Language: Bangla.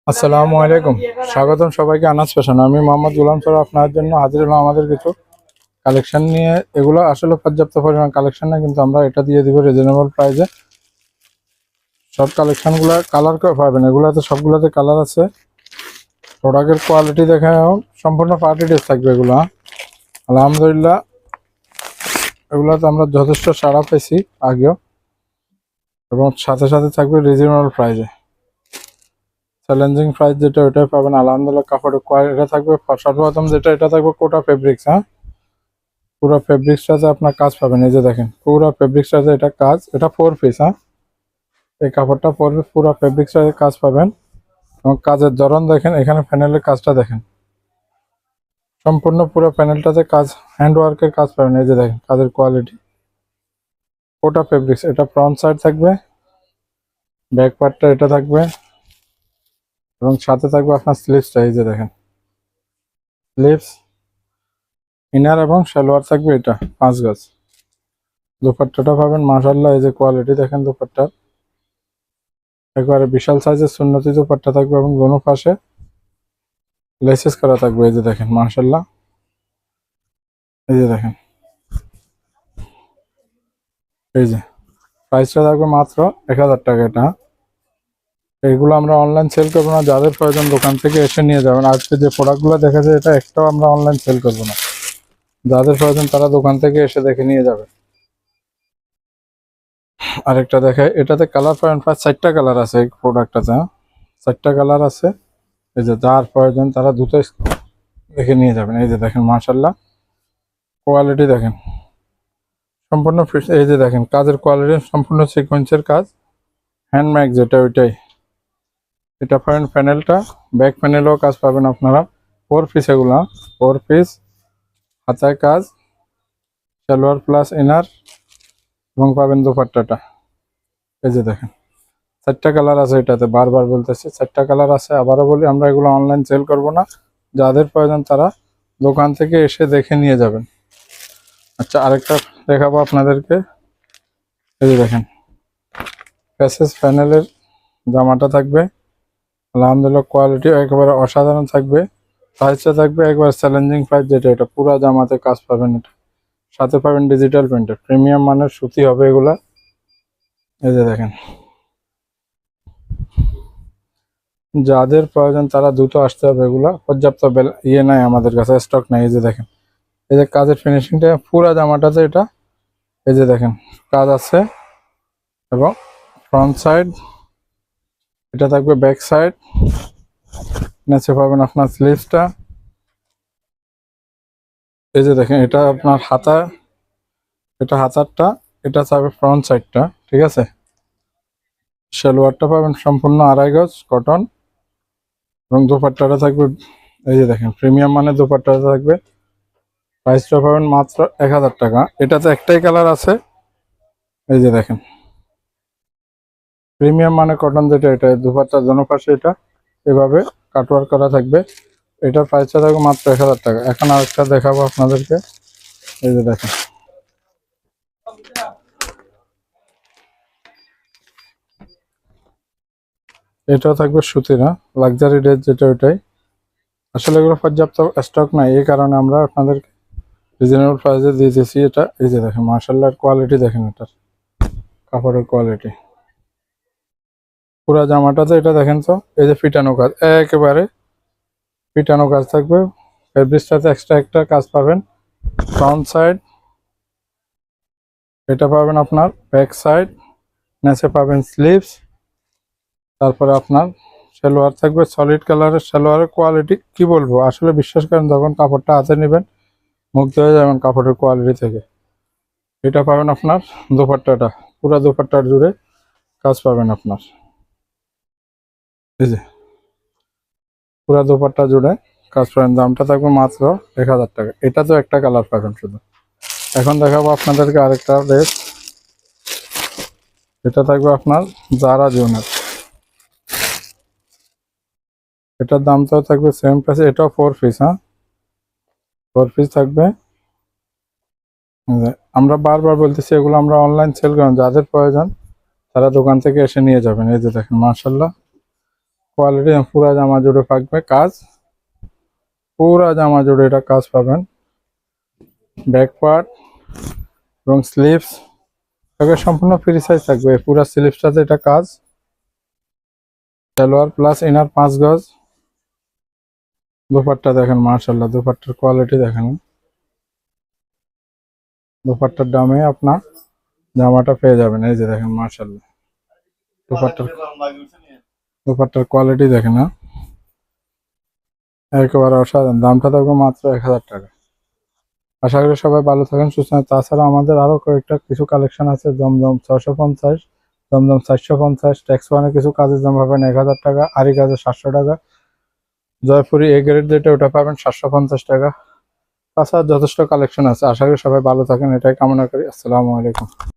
আসসালামু আলাইকুম। স্বাগতম সবাইকে আনাজ ফ্যাশন। আমি মোহাম্মদ গুলাম সর আপনার জন্য হাজির হলাম আমাদের কিছু কালেকশন নিয়ে। এগুলো আসলে পর্যাপ্ত পরিমাণ কালেকশন না, কিন্তু আমরা এটা দিয়ে দিব রিজনেবল প্রাইসে। সব কালেকশনগুলো কালার পাবেন, এগুলোতে সবগুলোতে কালার আছে। প্রোডাক্টের কোয়ালিটি দেখে সম্পূর্ণ পার্টি ড্রেস থাকবে এগুলো। আলহামদুলিল্লাহ, এগুলোতে আমরা যথেষ্ট সাড়া পেয়েছি আগেও, এবং সাথে সাথে থাকবে রিজনেবল প্রাইসে। চ্যালেঞ্জিং প্রাইস যেটা ওইটাই পাবেন আলহামদুলিল্লাহ। কাপড়ের কোয়ালিটি থাকবে সর্বপ্রথম যেটা, এটা থাকবে কোটা ফেব্রিক্স। হ্যাঁ, পুরো ফেব্রিক্সটাতে আপনার কাজ পাবেন। এই যে দেখেন, পুরো ফেব্রিক্সটাতে এটা কাজ, এটা 4 পিস। হ্যাঁ, এই কাপড়টা পরবে, পুরো ফেব্রিক্সটাতে কাজ পাবেন। এবং কাজের ধরন দেখেন, এখানে প্যানেলের কাজটা দেখেন, সম্পূর্ণ পুরো প্যানেলটাতে কাজ, হ্যান্ড ওয়ার্কের কাজ পাবেন। এই যে দেখেন কাজের কোয়ালিটি, কোটা ফেব্রিক্স। এটা ফ্রন্ট সাইড থাকবে, ব্যাক পার্টটা এটা থাকবে, এবং সাথে থাকবে আপনার স্লিভসটা। এই যে দেখেন স্লিভস, ইনার এবং সালোয়ার থাকবে এটা 5 গজ। দুপাট্টাটা পাবেন মাশাআল্লাহ। এই যে কোয়ালিটি দেখেন দুপাট্টার, একবারে বিশাল সাইজের সুন্নতি দুপাট্টা থাকবে, এবং দোনো পাশে লেসেস করা থাকবে। এই যে দেখেন মাশাআল্লাহ। এই যে দেখেন, এই যে প্রাইসটা থাকবে মাত্র 1000 টাকা। এটা এইগুলো আমরা অনলাইন সেল করবো না, যাদের প্রয়োজন দোকান থেকে এসে নিয়ে যাবেন। আজকে যে প্রোডাক্টগুলো দেখেছে এটা একটাও আমরা অনলাইন সেল করবো না, যাদের প্রয়োজন তারা দোকান থেকে এসে দেখে নিয়ে যাবে। আরেকটা দেখে, এটাতে কালার পাবেন প্রায় 4টা কালার আছে এই প্রোডাক্টটাতে। 4টা কালার আছে। এই যে যার প্রয়োজন তারা দ্রুত দেখে নিয়ে যাবেন। এই যে দেখেন মাশাআল্লাহ, কোয়ালিটি দেখেন সম্পূর্ণ ফিট। এই যে দেখেন কাজের কোয়ালিটি সম্পূর্ণ সিকোয়েন্সের কাজ, হ্যান্ডমেড যেটা ওইটাই। এটা পাবেন প্যানেলটা, ব্যাক প্যানেলও কাজ পাবেন আপনারা। 4 পিস এগুলা, 4 পিস। হাতায় কাজ, সালোয়ার প্লাস ইনার, এবং পাবেন দুপাট্টাটা। এই যে দেখেন 4টা কালার আছে এটাতে, বারবার বলতেছি 4টা কালার আছে। আবারও বলি, আমরা এগুলো অনলাইন সেল করব না, যাদের প্রয়োজন তারা দোকান থেকে এসে দেখে নিয়ে যাবেন। আচ্ছা, আরেকটা দেখাবো আপনাদেরকে। এই যে দেখেন প্যাসেজ প্যানেলের জামাটা থাকবে আলহামদুলিল্লাহ, কোয়ালিটি একেবারে অসাধারণ থাকবে। প্রাইসটা থাকবে একবার চ্যালেঞ্জিং প্রাইস, যেটা এটা পুরা জামাতে কাজ পাবেন। এটা সাথে পাবেন ডিজিটাল প্রিন্টার, প্রিমিয়াম মানের সুতি হবে এগুলা। এই যে দেখেন, যাদের প্রয়োজন তারা দ্রুত আসতে হবে। এগুলা পর্যাপ্ত ইয়ে নাই আমাদের কাছে, স্টক নাই। এই যে দেখেন, এই যে কাজের ফিনিশিংটা পুরা জামাটাতে এটা। এই যে দেখেন কাজ আছে, এবং ফ্রন্ট সাইড এটা থাকবে, ব্যাক সাইড নিচে পাবেন আপনার স্লিভসটা। এই যে দেখেন এটা আপনার হাতা, এটা হাতারটা, এটা থাকবে ফ্রন্ট সাইডটা। ঠিক আছে, সালোয়ারটা পাবেন সম্পূর্ণ 2.5 গজ কটন, এবং দুপাট্টাটা থাকবে। এই যে দেখেন প্রিমিয়াম মানের দুপাট্টাটা থাকবে। প্রাইসটা পাবেন মাত্র 1000 টাকা। এটাতে একটাই কালার আছে। এই যে দেখেন প্রিমিয়াম মানে কটন যেটা, এটা দুপাট্টার দোনো পাশে এটা এভাবে কাটওয়ার্ক করা থাকবে। এটার প্রাইসটা থাকবে মাত্র 1000 টাকা। এখন আরেকটা দেখাবো আপনাদেরকে। এই যে দেখেন, এটাও থাকবে সুতির। হ্যাঁ, লাক্সারি ড্রেস যেটা ওইটাই। আসলে এগুলো পর্যাপ্ত স্টক নাই, এই কারণে আমরা আপনাদেরকে রিজনেবল প্রাইসে দিয়ে দিয়েছি এটা। এই যে দেখেন মার্শাল্লাহ কোয়ালিটি দেখেন, এটার কাপড়ের কোয়ালিটি পুরা জামাটাতে এটা দেখেন। তো এই যে ফিটানো কাজ, একেবারে ফিটানো কাজ থাকবে। ফেব্রিক্সটাতে এক্সট্রা একটা কাজ পাবেন। ফ্রন্ট সাইড এটা পাবেন আপনার, ব্যাক সাইড নিচে পাবেন স্লিভস, তারপরে আপনার সালোয়ার থাকবে সলিড কালারের। সালোয়ারের কোয়ালিটি কি বলবো, আসলে বিশ্বাস করেন যখন কাপড়টা হাতে নেবেন মুগ্ধ হয়ে যাবেন কাপড়ের কোয়ালিটি থেকে। এটা পাবেন আপনার দোপাট্টাটা, পুরো দোপাট্টার জুড়ে কাজ পাবেন আপনার। এই যে পুরো দোপাট্টা জুড়ে কাজ পাবেন। দামটা থাকবে মাত্র 1000 টাকা। এটা তো একটা কালার পাবেন শুধু। এখন দেখাবো আপনাদেরকে আরেকটা ড্রেস। এটা থাকবে আপনার জারা জুনের। এটার দামটাও থাকবে সেম প্রাইসে। এটাও 4 পিস। হ্যাঁ, 4 পিস থাকবে। আমরা বারবার বলতেছি এগুলো আমরা অনলাইন সেল করেন, যাদের প্রয়োজন তারা দোকান থেকে এসে নিয়ে যাবেন। এই যে দেখেন মাশাল্লাহ, কোয়ালিটি পুরা জামা জুড়ে থাকবে কাজ, পুরা জামা জুড়ে এটা কাজ পাবেন। ব্যাক পার্ট এবং স্লিভস সম্পূর্ণ ফ্রি সাইজ থাকবে। পুরা স্লিভসটাতে এটা কাজ। সালোয়ার প্লাস ইনার 5 গজ। দুপাট্টা দেখেন মাশাআল্লাহ, দুপাট্টার কোয়ালিটি দেখেন। দুপাট্টার দামে আপনার জামাটা পেয়ে যাবেন। এই যে দেখেন মাশাআল্লাহ, দুপাট্টার কোয়ালিটি দেখেন না, একেবারে অসাধারণ। দামটা থাকবে মাত্র 1000 টাকা। আশা করি সবাই ভালো থাকেন, সুস্থ থাকেন। তাছাড়া আমাদের আরো কয়েকটা কিছু কালেকশন আছে। জমজম 650, জমজম 450, ট্যাক্স ওয়ানে কিছু কাজের জামা পাবেন 1000 টাকা, আরি কাজে 700 টাকা, জয়পুরি এ গ্রেড যেটা ওটা পাবেন 750 টাকা। তাছাড়া যথেষ্ট কালেকশন আছে। আশা করি সবাই ভালো থাকেন, এটাই কামনা করি। আসসালামু আলাইকুম।